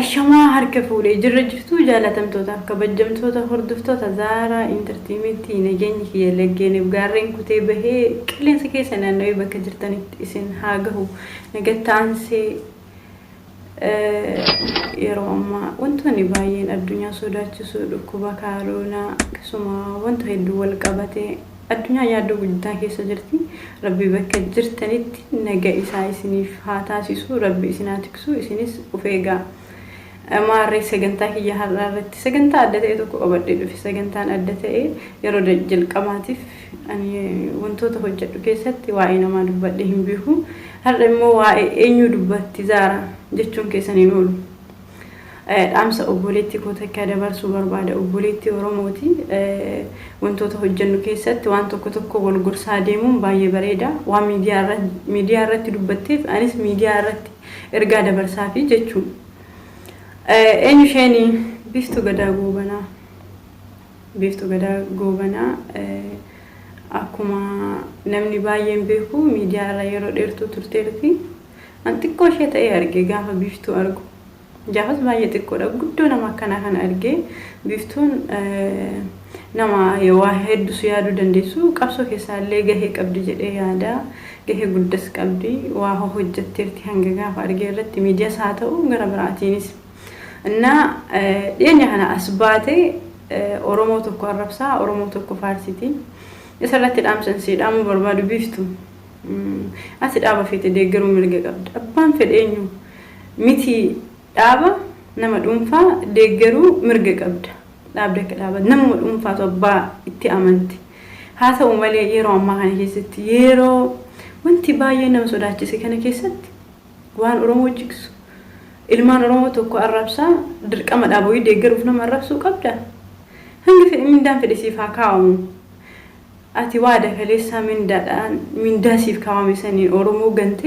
ashamaa harka fuudhee jirra jirtu jaalatamtootaaf kabajamtoota hordoftoota Zaaraa Entertainmentii nageenyi kiyya laggeeniif gaarreen kutee bahee qilleensa keessa naannawee bakka jirtanitti isin haa gahu nagattaansee yeroo ammaa wantoonni baay'een addunyaa sodaachisuu dhukkuba kaaroonaa akkasuma wanta hedduu wal qabatee addunyaa yaaddoo guddaa keessa jirti. Rabbi bakka jirtanitti naga isaa isiniif haa taasisu, rabbi isin haa tiksu, isinis of eegaa. Maarree sagantaa kiyya har'aarratti sagantaa adda ta'e tokko qabadhee dhufe. Sagantaan adda ta'e yeroo jalqabaatiif ani wantoota hojjedhu keessatti waa'ee namaa dubbadhee hin beeku. Har'a immoo waa'ee eenyu dubbatti Zaaraa jechuun keessaniin oolu. Dhaamsa obboleetti koo takka dabarsuu barbaada. Obboleetti Oromooti. Wantoota hojjennu keessatti waan tokko wal gorsaa deemuun baay'ee bareeda. Waan miidiyaa irratti dubbatteef anis miidiyaa irratti ergaa dabarsaafi jechuudha. Eenyu isheen Biiftuu Gadaa Goobanaa. Biiftuu Gadaa Goobanaa akkuma namni baay'een beeku miidiyaa irra yeroo dheertuu turteerti. An xiqqoo ishee ta'ee arge gaafa Biiftuu argu. Gaafas baay'ee xiqqoodha. Guddoo nama akkanaa kana argee Biiftuun nama waa hedduu yaaduu dandeessu. Qabsoo keessaallee gahee qabdi jedhee yaada. Gahee guddas qabdi. Waa hojjetteerti hanga gaafa argee irratti miidiyaas haa ta'u gara biraatiinis. እና የኛ ሀና አስባቴ ኦሮሞ ተኮ አረብሳ ኦሮሞ ተኮ ፋርሲቲ የሰራት ዳምሰን ሲዳሙ በርባዱ ቢፍቱ አስዳባ ፌት ደገሩ ምልገ ቀብድ አባን ፈደኙ ሚቲ ዳባ ነመ ዱንፋ ደገሩ ምርገ ቀብድ ዳብደከ ዳባ ነመ ዱንፋ ተባ እቲ አመንቲ ሀተው መለ የሮ አማካን ኬሰት የሮ ወንቲ ባየ ነው ሶዳችስ ከነ ኬሰት ዋን ኦሮሞ ጅክሱ ilmaan Oromoo tokko arrabsaa dirqama dhaabuu deeggaruuf nama arrabsuu qabda. Hangi mindaan fedhisiif haa kaa'amu. Ati waada kaleessaa mindaasiif kaawame saniin Oromoo gante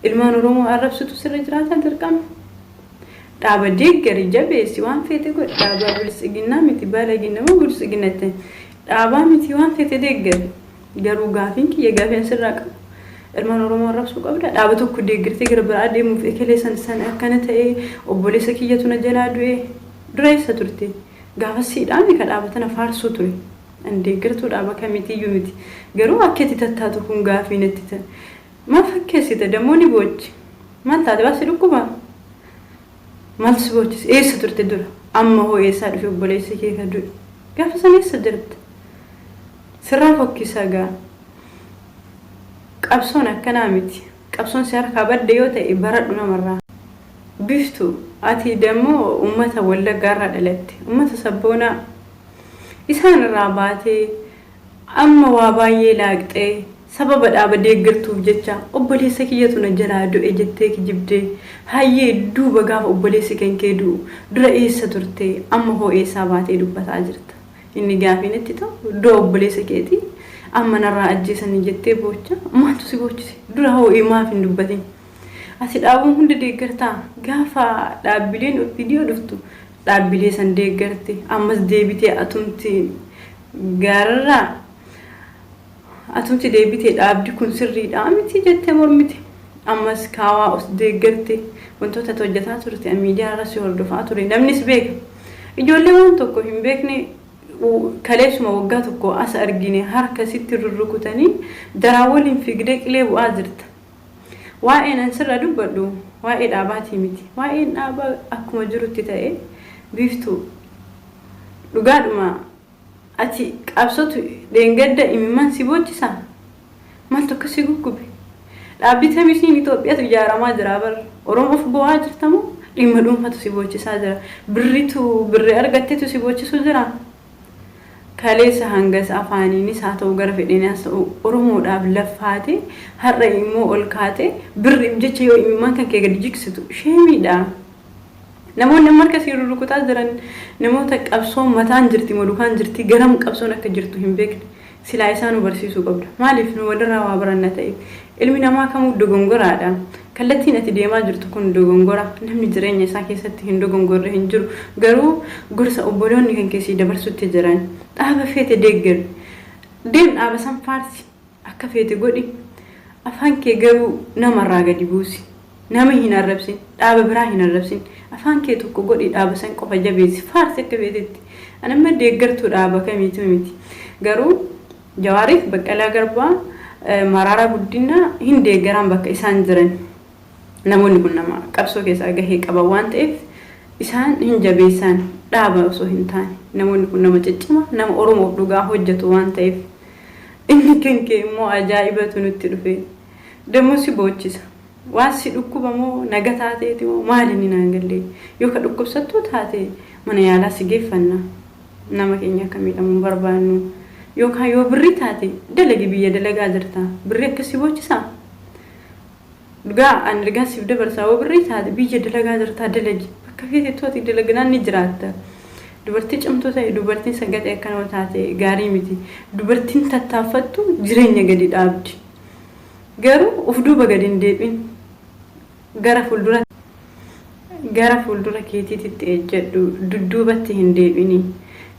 ilmaan Oromoo arrabsutu sirra jiraata dirqama. Dhaaba deeggari jabeessi waan feete godhe dhaaba bilisiginnaa miti baalagiin nama bilisiginnatte dhaabaa miti waan feete deeggari garuu gaafiin kiyya gaafeen sirraa qabu. Ilmaan Oromoo arrabsuu qabda. Dhaaba tokko deeggartee gara biraa deemuuf ekeleessan san akkana ta'ee obboleessa kiyyatu na jalaa du'ee dura isa turte. Gaafa siidhaan ka dhaabatana faarsuu ture. An deeggartuu dhaaba kamitiyyuu miti. Garuu akkeetti tattaatu kun gaafii natti ta'e. Maal fakkeessite dammoo ni boochi. Maal taate baasii dhukkuba? Maal si boochise? Eessa turte dura? Amma hoo eessaa dhufe obboleessi kee ka du'e? Gaafa san eessa jirte? Sirraa fokkisaa gaa. Qabsoon akkanaa miti. Qabsoon si harkaa badde yoo ta'e baradhu namarraa. Biiftuu ati dammoo uummata Wallaggaarraa dhalatte. Uummata sabboonaa isaan irraa baatee amma waa baay'ee laaqxee sababa dhaaba deeggartuuf jecha obboleessa kiyyatu na jalaa du'e jettee kijibdee hayyee duuba gaafa obboleessi kan kee du'u dura eessa turte amma hoo eessaa baatee dubbataa jirta. Inni gaafiin itti ta'u dura obboleessa keetii. Amma narraa ajjeesanii jettee boocha maaltu si boochise dura hoo maaf hin dubbatin asi dhaabuun hundi deeggartaa gaafa dhaabbileen viidiyoo dhuftu dhaabbilee san deeggarte ammas deebitee atumti gaararraa atumti deebitee dhaabdi kun sirriidhaa miti jettee mormite ammas kaawaa os deeggarte wantoota hojjetaa turte miidiyaa irratti hordofaa ture namnis beeka ijoollee waan tokko hin beekne kaleessuma waggaa tokko as argine harka sitti rurrukutanii daraa waliin fiigdee qilee bu'aa jirta. Waa'een an sirra dubbadhu waa'ee dhaabaatii miti. Waa'een dhaabaa akkuma jirutti ta'e Biiftuu dhugaadhuma ati qabsootu dheengadda imimmaan si boochisaa? Maal tokko si guggube? Dhaabbii tamisiin Itoophiyaatu ijaaramaa jira bara. Oromoof bu'aa jirtamoo dhimma dhuunfatu si boochisaa jira. Birri argatteetu si boochisuu jira. Kaleessa hangas afaaniinis haa ta'u gara fedheenis ta'u Oromoodhaaf laffaate har'a immoo ol kaate birriif jecha yoo imimmaan kan kee gadi jiksitu sheemiidha. Namoonni marka si rurrukutaa jiran namoota qabsoon mataan jirti madukaan jirti garam qabsoon akka jirtu hin beekne silaa isaan barsiisuu qabda. Maaliif nu walirraa waa baranna ta'e ilmi namaa kamuu dogongoraadha. Kallattiin ati deemaa jirtu kun dogongora namni jireenya isaa keessatti hin dogongorre hin jiru garuu gorsa obboloonni kan keessi dabarsutti jiran dhaaba feete deeggaru deem dhaaba san faarsi akka feete godhi afaan kee garuu namarraa gadi buusi nama hin arrabsin dhaaba biraa hin arrabsin afaan kee tokko godhi dhaaba san qofa jabeessi faarsi akka feetetti anamma deeggartuu dhaaba kamiitu miti garuu Jawaariif Baqqalaa Garbaa Mararaa Guddinaa hin deeggaran bakka isaan jiran namoonni kun nama qabsoo keessaa gahee qaban waan ta'eef isaan hin jabeessan dhaaba osoo hin taane namoonni kun nama ciccima nama Oromoof dhugaa hojjetu waan ta'eef inni kenkee immoo ajaa'ibatu nutti dhufe demoo si boochisa waan si dhukkubamoo naga taateeti moo maali ni naan galle yoo ka dhukkubsattuu taate mana yaalaa si geeffanna nama keenya akka miidhamuun barbaannu yookaan yoo birri taate dalagi biyya dalagaa jirta birri akkasii boochisaa dhugaa an ergaa siif dabarsaa yoo birri taate biyya dalagaa jirta dalagi bakka feeteettooti dalagnaan ni jiraatta dubartii cimtuu ta'e dubartiin sagadee akkanoo taate gaarii miti dubartiin tattaaffattu jireenya gadi dhaabdi garuu uf duuba gadi hin deebin gara fuuldura keetiitti ejjedhu dudduubatti hin deebini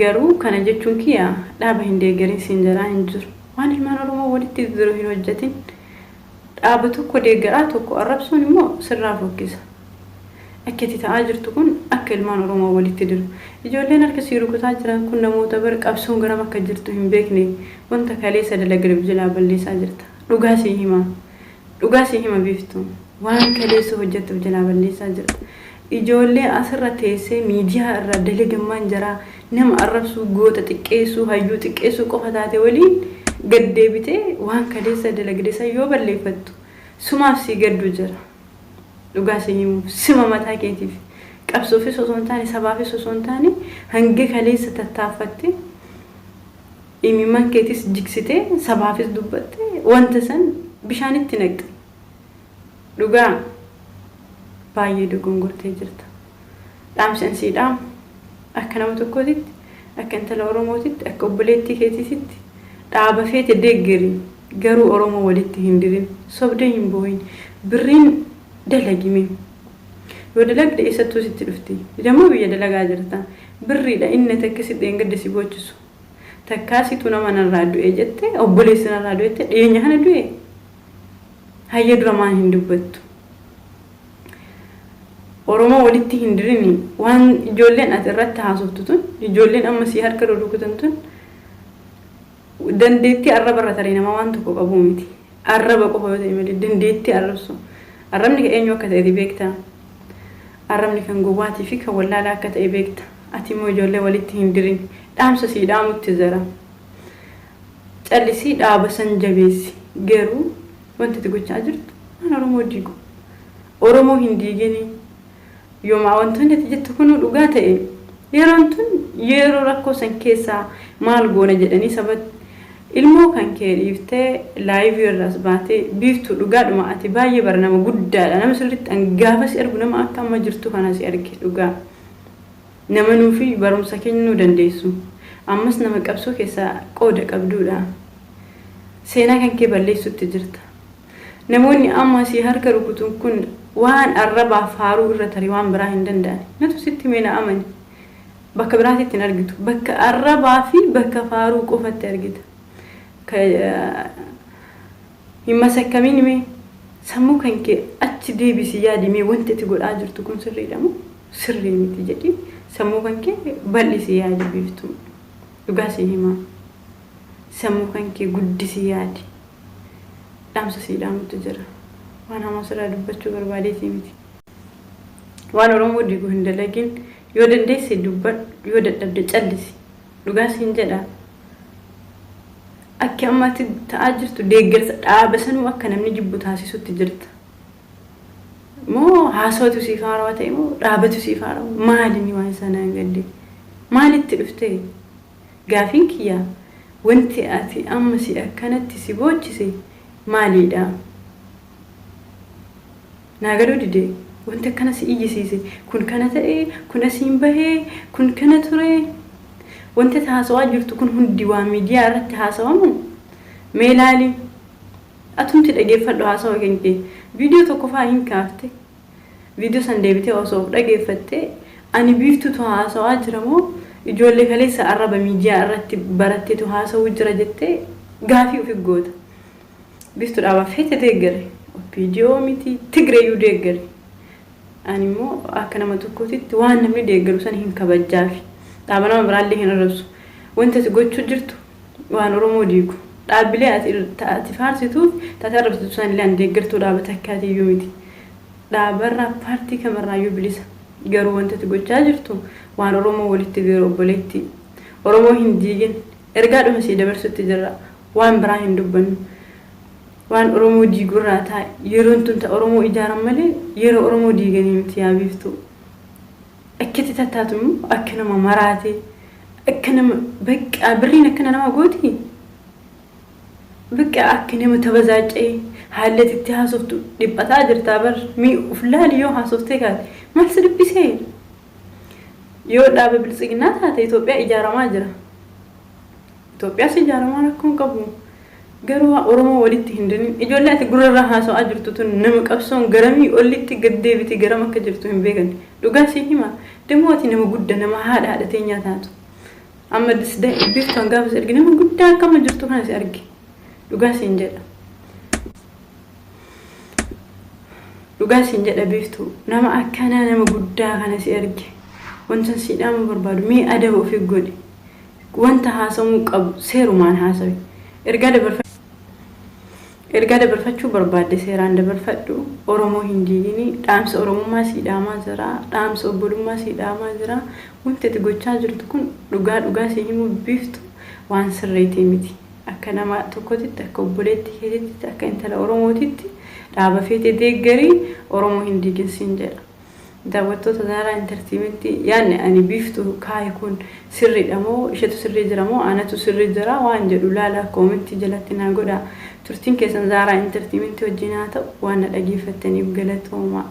garuu kana jechuun kiyya dhaaba hin deeggarin siin jaraa hin jiru waan ilmaan Oromoo walitti jiru hin hojjetin dhaaba tokko deeggaraa tokko arrabsuun immoo sirraa fokkisa akkati ta'aa jirtu kun akka ilmaan Oromoo walitti jiru ijoolleen harka sii rukutaa jiran kun namoota bar qabsoon garam akka jirtu hin beekne wanta kaleessa dalagirif jilaa balleessaa jirta dhugaa sii hima biiftu waan kaleessa hojjettuuf jilaa balleessaa jirta ijoollee asirra teessee miidiyaa irra dalagammaan jira nama arrabsuu goota xiqqeessuu hayyuu xiqqeessuu qofa taate waliin gaddeebitee waan kaleessa dalagdeessa yoo balleeffattu sumaaf sii gaddu jira dhugaa sii himuuf sima mataa keetiif qabsoofis osoo hin taane sabaafis osoo hin taane hanga kaleessa tattaaffatte imimman keetis jigsitee sabaafis dubbatte wanta san bishaanitti naqxe dhugaa baay'ee dogongortee jirta dhaamsan siidhaam akka nama tokkootitti akka intala Oromootitti akka obboleettii keetiitti dhaaba feete deeggari garuu Oromoo walitti hin dirin sobdee hin booyin birriin dalagime yoo dalagde eessattuu sitti dhufti demoo biyya dalagaa jirta birriidha inni takkisitti engadde si boochisu takkaasitu nama narraa du'e jette obboleessi narraa du'ette dhiyeenya kana du'e hayya duramaan hin dubbattu Oromoo walitti hin dirini waan ijoolleen ati irratti haasoftu tun ijoolleen amma si harka rukutan tun dandeettii arraba irra tarii nama waan tokko qabu miti arraba qofa yoo ta'e malee dandeettii arrabsu arrabni ka eenyu akka ta'e beekta arrabni kan gowwaatii fi kan wallaalaa akka ta'e beekta ati immoo ijoollee walitti hin dirin dhaamsa sii dhaamutti zara callisii dhaaba san jabeessi garuu wanti itti gochaa jirtu waan Oromoo diigu Oromoo hin diigini yooma wantoonni ati jettu kun dhugaa ta'e yeroon tun yeroo rakkoo san keessaa maal goona jedhanii sabat ilmoo kan kee dhiiftee laayivii irraas baatee biiftu dhugaadhuma ati baay'ee bara nama guddaadha nama sirriitti angaafa si argu nama akka amma jirtu kana si arge dhugaa nama nuufi barumsa kennuu dandeessu ammas nama qabsoo keessaa qooda qabduudha seenaa kan kee balleessutti jirta namoonni amma si harka rukutun kun waan arrabaaf haaruu irra tarii waan biraa hin danda'an natu sitti meena amani bakka biraatti hin argitu bakka arrabaa fi bakka faaruu qofatti argita hin masakkamiin mee sammuu kan kee achi deebisi yaadimee wanti ati godhaa jirtu kun sirriidha moo sirrii miti jedhi sammuu kan kee bal'isi yaadi biiftu dhugaa si hima sammuu kan kee guddisi yaadi dhaamsa si dhaamutti jira waan hamaa sirraa dubbachuu barbaadeetii miti waan Oromoo diigu hin dalagin yoo dandeesse dubbadhu yoo dadhabde callisi dhugaa siin jedha akka ammatti ta'aa jirtu deeggarsa dhaaba sanuu akka namni jibbu taasisutti jirta moo haasawatu siif haarawaa ta'e moo dhaabatu siif haarawaa maali waan sanaan gadde maalitti dhufte gaafiin kiyyaa wanti ati amma si akkanatti si boochise maaliidha naagaduu didee wanti akkana si iyyisiise kun kana ta'e kun asiin bahee kun kana ture wanti haasawaa jirtu kun hundi waa miidiyaa irratti haasawamu mee ilaali atumti dhageeffadhu haasawa kenkee viidiyoo tokko faa hin kaafte viidiyoo san deebitee osoo dhageeffatte ani biiftutu haasawaa jira moo ijoollee kaleessa arraba miidiyaa irratti baratteetu haasawuu jira jettee gaafii ofi goota biiftu dhaabaa feete deeggare فيديو ميتي تجري يدقر أنا مو أكنا ما تكوتي توان نمني دقر وسان هين كبجافي طبعا ما برالي هنا ربص وانت تقول شو جرتو وأنا رمو ديكو دابلي تفارسي توف تعرف تسان اللي عندي قرتو دابتك كاتي يوميتي دابرنا بارتي كمرة يوبليس قالوا أنت تقول جاجرتو وأنا رومو ولدت غير بوليتي رومو هنديين إرجعوا مسيدا برسو تجرا وان براهن دبن وان رومو ديجورا تا يرون تنت رومو إدارة ملي يرو رومو ديجاني متيا بيفتو أكيد تتاتم أكنا ما مراتي أكنا بك أبرين أكنا ما قوتي بك أكنا متوزاج إيه حالة اتهاسفتو لبقى تاجر تابر مي وفلان يوم هاسفتي قال ما حسد بيسير يو دابا بالسجنات هذا إثيوبيا إجارة ما جرا إثيوبيا سجارة ما نكون قبو قالوا أورمو ولدت هندني إجوا لا تقول الرها سو أجرتو تنمك أبصون قرمي ولدت قدي بتي قرمك أجرتو هم بيجن لقاسي هما دمواتي نمو جدا نما هذا تينيا تاتو أما دس ده بيفتون قابس أرجع نمو جدا كم أجرتو هناس أرجع لقاسي إنجلا لقاسي إنجلا بيفتو نما أكنا نمو جدا هناس أرجع وانتن سيدام بربادو مي أدبو في قولي وانت هاسمو قبو سيرو مان هاسوي إرقاد برفتشو برباد سيران برفتو أورمو هنديني دامس أورمو ما سيداما زرا دامس أبولو ما سيداما زرا وانت تقول تشاجر تكون لقاد سيهمو بيفتو وان سريتي ميتي أكنا ما تكوتي تكوبوليتي هيتي تكا انت لأورمو تيتي دابا فيتي ديقري أورمو هنديين سنجلا دعوتو تدارا انترتيمنتي يعني أنا بيفتو كايكون سري دمو إشتو سري جرامو أنا تو سري جرا وانجلو لا كومنتي جلتنا قدا ترتين كيسان زارا انترتيمنتي وجيناتا وانا الأجيفتني بقلتو ما